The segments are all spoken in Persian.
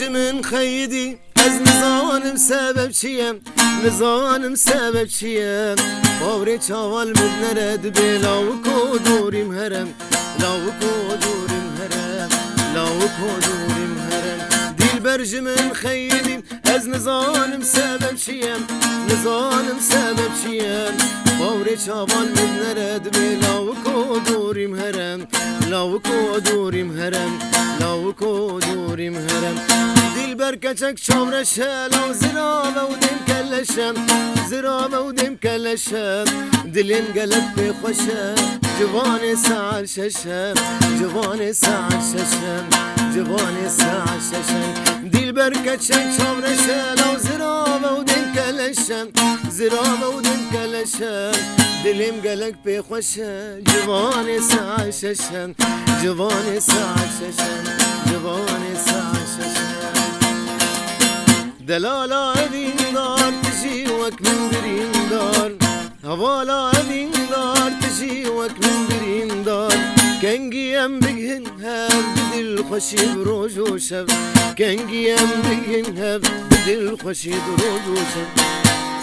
من خیدی از نزانم سبب چیم نزانم سبب چیم باوری چاوال مدنرد به لاوکو دوریم هرم لاوکو دوریم هرم لاوکو دوریم هرم دل من خیدی از نزانم سبب چیم نزانم سبب چیم باوری چاوال مدنرد به لاوکو دوریم هرم لاوکو دوریم هرم لاوکو دوریم هرم دل برکچک چامرشم لو زرابه و دم کلشم زرابه و دم کلشم دلم قلب بخوشم جوان ساعت ششم جوان ساعت ششم جوان ساعت ششم دل برکچک چامرشم لو زرابه و دم کلشم زرابه و دم کلشم دلم قلب بخوشم جوان ساعت ششم جوان ساعت ششم جوان ساعت ششم دلالا دین دار تجی وک من برین دار هوالا دین دار تجی وک من برین دار کنگیم بگهن هب بدل خوشی بروج و شب کنگیم بگهن هب بدل خوشی بروج و شب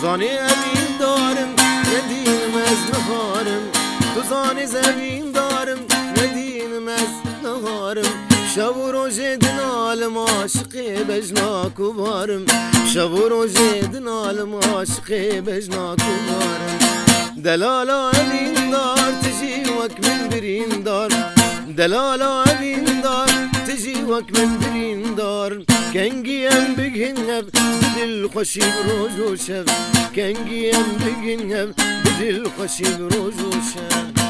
زانی ابین دارم ندینم از نهارم تو زانی زبین دارم ندینم از نهارم شب و روز دن عالم عاشقی بجناک و بارم شب و روز دن عالم عاشقی بجناک و بارم دلالا ابین دار تجی وک من برین دار دلالا ابین دار تجی وک من برین دار کنگیم بگهن هب بدل خوشی بروج و شب کنگیم بگهن هب بدل خوشی بروج و شب